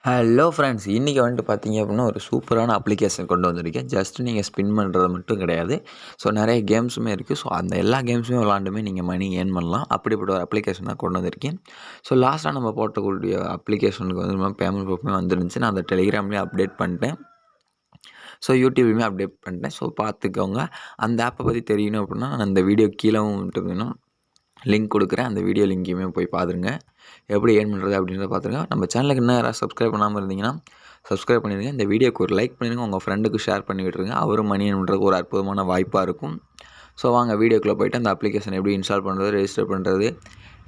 Hello friends, இன்றைக்கி வந்துட்டு பார்த்தீங்க அப்படின்னா ஒரு சூப்பரான அப்ளிகேஷன் கொண்டு வந்திருக்கேன். ஜஸ்ட் நீங்கள் ஸ்பின் பண்ணுறது மட்டும் கிடையாது. ஸோ நிறைய கேம்ஸுமே இருக்குது. ஸோ அந்த எல்லா கேம்ஸுமே விளாண்டுமே நீங்கள் மணி ஏர்ன் பண்ணலாம். அப்படிப்பட்ட ஒரு அப்ளிகேஷன் தான் கொண்டு வந்திருக்கேன். ஸோ லாஸ்ட்டாக நம்ம போட்டக்கூடிய அப்ளிகேஷனுக்கு வந்து பேமெண்ட் ப்ரூஃப்மே வந்துருந்துச்சு. நான் அந்த டெலிகிராம்லேயே அப்டேட் பண்ணிட்டேன். ஸோ யூடியூப்லேயுமே அப்டேட் பண்ணிட்டேன். ஸோ பார்த்துக்கோங்க. அந்த ஆப்பை பற்றி தெரியணும் அப்படின்னா நான் இந்த வீடியோ கீழவும் வந்துட்டு வேணும் லிங்க் கொடுக்குறேன். அந்த வீடியோ லிங்க்கையுமே போய் பாருங்க. எப்படி ஏர்ன் பண்ணுறது அப்படின்றத பார்த்துருங்க. நம்ம சேனலுக்கு இன்னும் யாராவது சப்ஸ்கிரைப் பண்ணாமல் இருந்தீங்கன்னா சப்ஸ்கிரைப் பண்ணிடுங்க. இந்த வீடியோக்கு ஒரு லைக் பண்ணிடுங்க. உங்கள் ஃப்ரெண்டுக்கு ஷேர் பண்ணி விட்டுருங்க. அவரும் மணி ஏர்ன் பண்ணுறதுக்கு ஒரு அற்புதமான வாய்ப்பாக இருக்கும். ஸோ வாங்க வீடியோக்குள்ளே போய்ட்டு அந்த அப்ளிகேஷன் எப்படி இன்ஸ்டால் பண்ணுறது, ரெஜிஸ்டர் பண்ணுறது,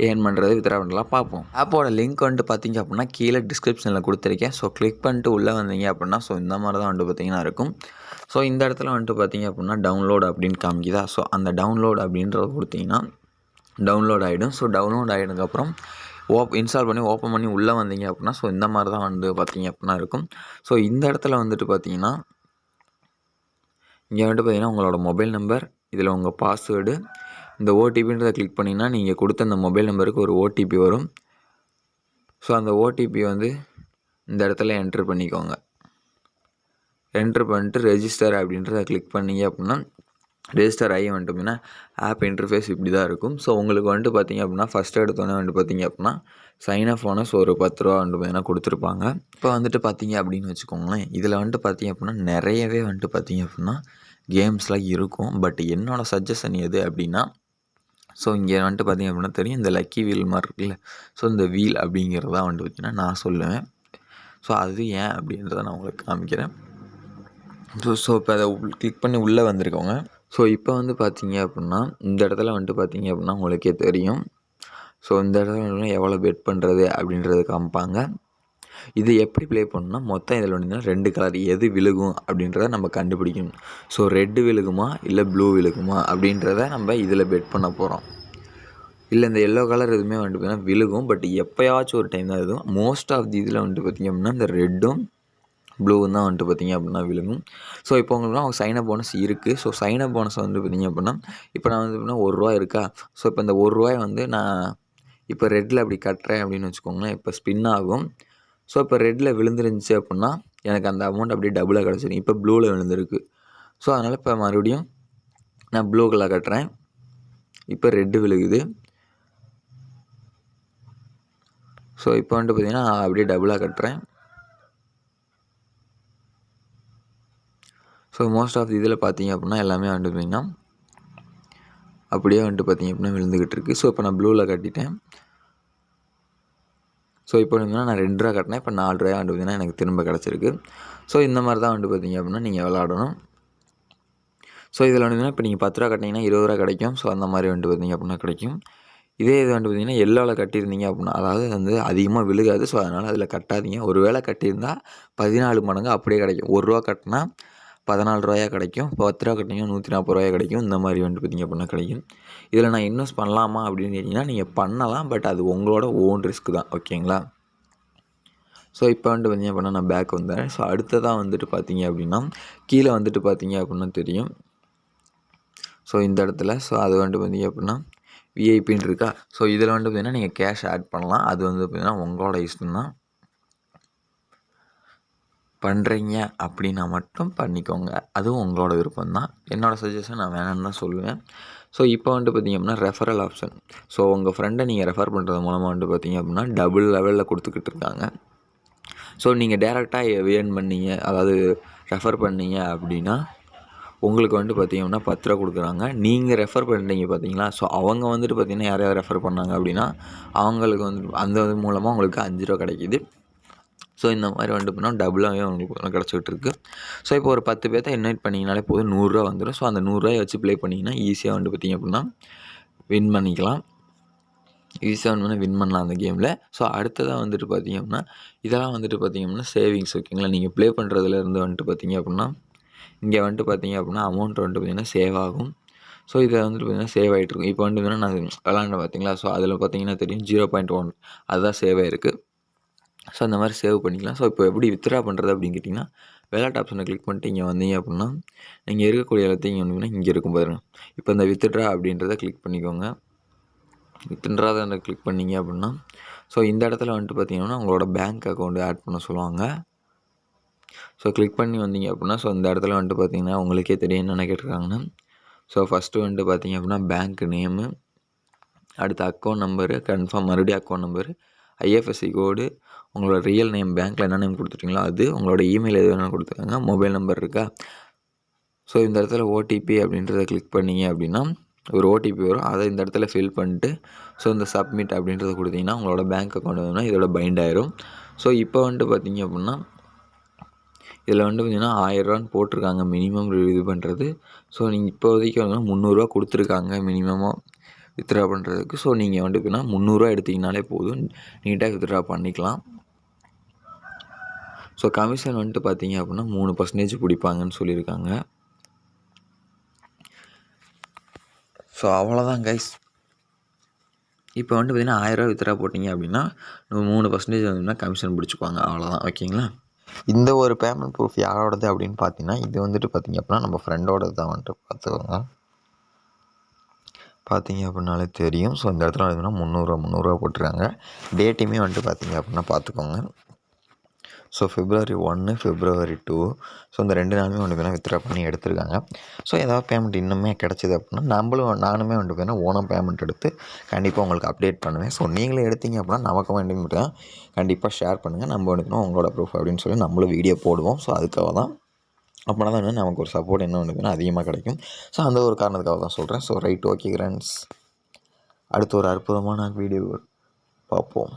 ஏர்ன் பண்ணுறது, வித்ட்ரா பண்ணலாம் பார்ப்போம். ஆப்போட லிங்க் வந்துட்டு பார்த்தீங்க அப்படின்னா கீழே டிஸ்கிரிப்ஷனில் கொடுத்துருக்கேன். ஸோ கிளிக் பண்ணிட்டு உள்ளே வந்தீங்க அப்படின்னா ஸோ இந்த மாதிரி தான் வந்துட்டு பார்த்தீங்கன்னா இருக்கும். ஸோ இந்த இடத்துல வந்துட்டு பார்த்தீங்க அப்படின்னா டவுன்லோட் அப்படின்னு காமிக்குதா. ஸோ அந்த டவுன்லோட் அப்படின்றத கொடுத்தீங்கன்னா டவுன்லோட் ஆகிடும். ஸோ டவுன்லோட் ஆகிடுதுக்கப்புறம் இன்ஸ்டால் பண்ணி ஓப்பன் பண்ணி உள்ளே வந்தீங்க அப்படின்னா ஸோ இந்த மாதிரி தான் வந்து பார்த்தீங்க அப்படின்னா இருக்கும். ஸோ இந்த இடத்துல வந்துட்டு பார்த்தீங்கன்னா இங்கே வந்துட்டு பார்த்தீங்கன்னா உங்களோட மொபைல் நம்பர், இதில் உங்கள் பாஸ்வேர்டு, இந்த ஓடிபின்றதை கிளிக் பண்ணிங்கன்னா நீங்கள் கொடுத்த அந்த மொபைல் நம்பருக்கு ஒரு ஓடிபி வரும். ஸோ அந்த ஓடிபி வந்து இந்த இடத்துல என்ட்ரு பண்ணிக்கோங்க. என்ட்ரு பண்ணிட்டு ரெஜிஸ்டர் அப்படின்றத கிளிக் பண்ணிங்க அப்படின்னா ரெஜிஸ்டர் ஆகி வந்துட்டு அப்படின்னா ஆப் இன்டர்ஃபேஸ் இப்படி தான் இருக்கும். ஸோ உங்களுக்கு வந்துட்டு பார்த்திங்க அப்படின்னா ஃபஸ்ட்டு எடுத்தோன்னே வந்துட்டு பார்த்திங்க அப்படின்னா சைன் அப் போனஸ் ஒரு 10 ரூபா வந்துட்டு பார்த்தீங்கன்னா கொடுத்துருப்பாங்க. இப்போ வந்துட்டு பார்த்திங்க அப்படின்னு வச்சுக்கோங்களேன், இதில் வந்துட்டு பார்த்திங்க அப்படின்னா நிறையவே வந்துட்டு பார்த்திங்க அப்படின்னா கேம்ஸ்லாம் இருக்கும். பட் என்னோடய சஜஷன் எது அப்படின்னா ஸோ இங்கே வந்துட்டு பார்த்திங்க அப்படின்னா தெரியும் இந்த லக்கி வீல் மாதிரி இருக்குல்ல. ஸோ இந்த வீல் அப்படிங்கிறது தான் வந்துட்டு பார்த்திங்கன்னா நான் சொல்லுவேன். ஸோ அது ஏன் அப்படின்றத நான் உங்களுக்கு காமிக்கிறேன். ஸோ இப்போ அதை கிளிக் பண்ணி உள்ளே வந்திருக்கோங்க. ஸோ இப்போ வந்து பார்த்தீங்க அப்படின்னா இந்த இடத்துல வந்துட்டு பார்த்தீங்க அப்படின்னா உங்களுக்கே தெரியும். ஸோ இந்த இடத்துல வந்து எவ்வளோ பெட் பண்ணுறது அப்படின்றது காமிப்பாங்க. இது எப்படி ப்ளே பண்ணணும்னா மொத்தம் இதில் வந்து 2 கலர் எது விழுகும் அப்படின்றத நம்ம கண்டுபிடிக்கணும். ஸோ ரெட்டு விழுகுமா இல்லை ப்ளூ விழுகுமா அப்படின்றத நம்ம இதில் பெட் பண்ண போகிறோம். இல்லை இந்த எல்லோ கலர் எதுவுமே வந்துட்டு பார்த்தீங்கன்னா விழுகும். பட் எப்போயாச்சும் ஒரு டைம் தான் எதுவும் மோஸ்ட் ஆஃப் தி இதில் வந்துட்டு பார்த்திங்க அப்படின்னா இந்த ரெட்டும் ப்ளூவும் தான் வந்துட்டு பார்த்திங்க அப்படின்னா விழுகும். ஸோ இப்போ உங்களுக்குலாம் அவங்க சைன் அப் போனஸ் இருக்குது. ஸோ சைன் அப் போனஸ் வந்து பார்த்திங்க அப்படின்னா இப்போ நான் வந்து எப்படின்னா ரூ. 1 இருக்கா. ஸோ இப்போ இந்த ரூ. 1 வந்து நான் இப்போ ரெட்டில் அப்படி கட்டுறேன் அப்படின்னு வச்சுக்கோங்களேன். இப்போ ஸ்பின் ஆகும். ஸோ இப்போ ரெட்டில் விழுந்துருந்துச்சு அப்படின்னா எனக்கு அந்த அமௌண்ட் அப்படியே டபுளாக கிடச்சிடும். இப்போ ப்ளூவில் விழுந்திருக்கு. ஸோ அதனால் இப்போ மறுபடியும் நான் ப்ளூ கலர் கட்டுறேன். இப்போ ரெட்டு விழுகுது. ஸோ இப்போ வந்துட்டு பார்த்திங்கன்னா அப்படியே டபுளாக கட்டுறேன். ஸோ மோஸ்ட் ஆஃப் இதில் பார்த்தீங்க அப்படின்னா எல்லாமே வந்துட்டு பார்த்திங்கன்னா அப்படியே வந்துட்டு பார்த்திங்க அப்படின்னா விழுந்துக்கிட்டு இருக்குது. ஸோ இப்போ நான் ப்ளூவில் கட்டிட்டேன். ஸோ இப்போ பார்த்தீங்கன்னா நான் 2 ரூபா கட்டினேன். இப்போ 4 ரூபாய் வந்துட்டு பார்த்திங்கன்னா எனக்கு திரும்ப கிடச்சிருக்கு. ஸோ இந்த மாதிரி தான் வந்துட்டு பார்த்திங்க அப்படின்னா நீங்கள் விளாடணும். ஸோ இதில் வந்துட்டு இப்போ நீங்கள் 10 ரூபா கட்டினீங்கன்னா 20 ரூபா கிடைக்கும். ஸோ அந்த மாதிரி வந்துட்டு பார்த்திங்க அப்படின்னா கிடைக்கும். இதே இது வந்துட்டு பார்த்திங்கன்னா எல்லோவில் கட்டியிருந்தீங்க அப்படின்னா அதாவது வந்து அதிகமாக விழுகாது. ஸோ அதனால் அதில் கட்டாதீங்க. ஒரு வேளை கட்டியிருந்தால் 14 மடங்கு அப்படியே கிடைக்கும். 1 ரூபா கட்டினா 14 ரூபாயா கிடைக்கும். இப்போ 10 ரூபா கட்டினீங்கன்னா 140 ரூபாயா கிடைக்கும். இந்த மாதிரி வந்துட்டு பார்த்திங்க அப்படின்னா கிடைக்கும். இதில் நான் இன்வெஸ்ட் பண்ணலாமா அப்படின்னு கேட்டிங்கன்னா நீங்கள் பண்ணலாம். பட் அது உங்களோட ஓன் ரிஸ்க் தான். ஓகேங்களா. ஸோ இப்போ வந்துட்டு பார்த்திங்க அப்படின்னா நான் பேக் வந்தேன். ஸோ அடுத்ததாக வந்துட்டு பார்த்திங்க அப்படின்னா கீழே வந்துட்டு பார்த்திங்க அப்படின்னா தெரியும். ஸோ இந்த இடத்துல ஸோ அது வந்துட்டு பார்த்திங்க அப்படின்னா விஐபின்னு இருக்கா. ஸோ இதில் வந்துட்டு பார்த்திங்கன்னா நீங்கள் கேஷ் ஆட் பண்ணலாம். அது வந்து பார்த்திங்கன்னா உங்களோட இஷ்டம் தான். பண்ணுறீங்க அப்படின்னா மட்டும் பண்ணிக்கோங்க. அதுவும் உங்களோட விருப்பம் தான். என்னோடய சஜஷன் நான் வேணான்னு தான் சொல்லுவேன். ஸோ இப்போ வந்துட்டு பார்த்திங்க அப்படின்னா ரெஃபரல் ஆப்ஷன். ஸோ உங்கள் ஃப்ரெண்டை நீங்கள் ரெஃபர் பண்ணுறது மூலமாக வந்துட்டு பார்த்திங்க அப்படின்னா டபுள் லெவலில் கொடுத்துக்கிட்டு இருக்காங்க. ஸோ நீங்கள் டேரெக்டாக ஏர்ன் பண்ணீங்க அதாவது ரெஃபர் பண்ணீங்க அப்படின்னா உங்களுக்கு வந்துட்டு பார்த்திங்க அப்படின்னா 10 ரூபா கொடுக்குறாங்க. நீங்கள் ரெஃபர் பண்ணுறீங்க பார்த்தீங்களா. ஸோ அவங்க வந்துட்டு பார்த்திங்கன்னா யாரையாவது ரெஃபர் பண்ணாங்க அப்படின்னா அவங்களுக்கு வந்து அந்த மூலமாக உங்களுக்கு 5 ரூபா கிடைக்கிது. ஸோ இந்த மாதிரி வந்துட்டு போனால் டபுளாகவே உங்களுக்கு கிடச்சிக்கிட்டு இருக்குது. ஸோ இப்போ ஒரு 10 பேர்த்த இன்வைட் பண்ணிங்கனாலே போதும் 100 ரூபா வந்துடும். ஸோ அந்த 100 ரூபாயை வச்சு ப்ளே பண்ணிங்கன்னா ஈஸியாக வந்துட்டு பார்த்திங்க அப்படின்னா வின் பண்ணிக்கலாம். ஈஸியாக வின் பண்ணலாம் அந்த கேமில். ஸோ அடுத்ததாக வந்துட்டு பார்த்திங்க அப்படின்னா இதெல்லாம் வந்துட்டு பார்த்திங்க அப்படின்னா சேவிங்ஸ். ஓகேங்களா. நீங்கள் ப்ளே பண்ணுறதுலேருந்து வந்துட்டு பார்த்திங்க அப்படின்னா இங்கே வந்துட்டு பார்த்திங்க அப்படின்னா அமௌண்ட் வந்துட்டு பார்த்திங்கன்னா சேவ் ஆகும். ஸோ இதை வந்துட்டு பார்த்திங்கன்னா சேவ் ஆகிட்ருக்கும். இப்போ வந்துட்டு நான் விளாண்டேன் பார்த்திங்களா. ஸோ அதில் பார்த்திங்கன்னா தெரியும் 0.1 அதுதான் சேவ் ஆகிருக்கு. ஸோ அந்த மாதிரி சேவ் பண்ணிக்கலாம். ஸோ இப்போ எப்படி வித்ட்ரா பண்ணுறது அப்படின்னு கேட்டிங்கன்னா வேலட் ஆப்ஷனை கிளிக் பண்ணிட்டு இங்கே வந்தீங்க அப்படின்னா நீங்கள் இருக்கக்கூடிய எல்லாத்தையும் இங்கே வந்தீங்கன்னா இங்கே இருக்கும் பாருங்கள். இப்போ இந்த வித்ட்ரா அப்படின்றத கிளிக் பண்ணிக்கோங்க. வித்ட்ரா கிளிக் பண்ணிங்க அப்படின்னா ஸோ இந்த இடத்துல வந்துட்டு பார்த்திங்கன்னா உங்களோட பேங்க் அக்கௌண்ட் ஆட் பண்ண சொல்லுவாங்க. ஸோ கிளிக் பண்ணி வந்தீங்க அப்படின்னா ஸோ இந்த இடத்துல வந்துட்டு பார்த்திங்கன்னா உங்களுக்கே தெரியும் என்னென்ன கேட்டிருக்காங்கன்னா, ஸோ ஃபஸ்ட்டு வந்துட்டு பார்த்திங்க அப்படின்னா பேங்க் நேமு, அடுத்து அக்கௌண்ட் நம்பரு, கன்ஃபார்ம் மறுபடியும் அக்கௌண்ட் நம்பரு, ஐஎஃப்எஸ்சி கோடு, உங்களோட ரியல் நேம் பேங்க்கில் என்ன நேம் கொடுத்துட்டீங்களோ அது, உங்களோட இமெயில் எது வேணாலும் கொடுத்துருக்காங்க, மொபைல் நம்பர் இருக்கா. ஸோ இந்த இடத்துல ஓடிபி அப்படின்றத கிளிக் பண்ணிங்க அப்படின்னா ஒரு ஓடிபி வரும். அதை இந்த இடத்துல ஃபில் பண்ணிட்டு ஸோ இந்த சப்மிட் அப்படின்றத கொடுத்தீங்கன்னா உங்களோட பேங்க் அக்கௌண்ட் வந்து இதோட பைண்ட் ஆயிரும். ஸோ இப்போ வந்துட்டு பார்த்திங்க அப்படின்னா இதில் வந்துட்டு பார்த்திங்கன்னா 1000 ரூபான்னு போட்டிருக்காங்க மினிமம் இது பண்ணுறது. ஸோ நீங்கள் இப்போதைக்கு வந்து 300 கொடுத்துருக்காங்க மினிமமாக வித்ட்ரா பண்ணுறதுக்கு. ஸோ நீங்கள் வந்துட்டு எப்படின்னா 300 எடுத்திங்கனாலே போதும், நீட்டாக வித்ட்ரா பண்ணிக்கலாம். ஸோ கமிஷன் வந்துட்டு பார்த்திங்க அப்படின்னா 3% பிடிப்பாங்கன்னு சொல்லியிருக்காங்க. ஸோ அவ்வளோதான் கைஸ். இப்போ வந்துட்டு பார்த்திங்கன்னா 1000 ரூபா வித்ட்ரா போட்டிங்க அப்படின்னா 3% வந்து கமிஷன் பிடிச்சிக்குவாங்க. அவ்வளோதான், ஓகேங்களா. இந்த ஒரு பேமெண்ட் ப்ரூஃப் யாரோடது அப்படின்னு பார்த்தீங்கன்னா இது வந்துட்டு பார்த்திங்க அப்படின்னா நம்ம ஃப்ரெண்டோடது தான் வந்துட்டு பார்த்துக்கோங்க. பார்த்தீங்க அப்படின்னாலே தெரியும். ஸோ இந்த இடத்துல வந்துன்னா 300 போட்டுருக்காங்க. டேட்டுமே வந்துட்டு பார்த்திங்க அப்படின்னா பார்த்துக்கோங்க. ஸோ February 1, February 2 ஸோ இந்த 2 நாளுமே வந்து பார்த்தீங்கன்னா வித்ட்ரா பண்ணி எடுத்திருக்காங்க. ஸோ ஏதாவது பேமெண்ட் இன்னுமே கிடச்சிது அப்படின்னா நானுமே வந்து பார்த்தீங்கன்னா ஓனாக பேமெண்ட் எடுத்து கண்டிப்பாக உங்களுக்கு அப்டேட் பண்ணுவேன். ஸோ நீங்களே எடுத்தீங்க அப்படின்னா நமக்கு வேண்டிய தான் கண்டிப்பாக ஷேர் பண்ணுங்கள். நம்ம வந்துக்கணும் உங்களோட ப்ரூஃப் அப்படின்னு சொல்லி நம்மளும் வீடியோ போடுவோம். ஸோ அதுக்காக தான், அப்படின்னா தான் வந்து நமக்கு ஒரு சப்போர்ட் என்ன வந்துன்னா அதிகமாக கிடைக்கும். ஸோ அந்த ஒரு காரணத்துக்காக தான் சொல்கிறேன். ஸோ ரைட், ஓகே ஃப்ரெண்ட்ஸ், அடுத்து ஒரு அற்புதமான வீடியோ பார்ப்போம்.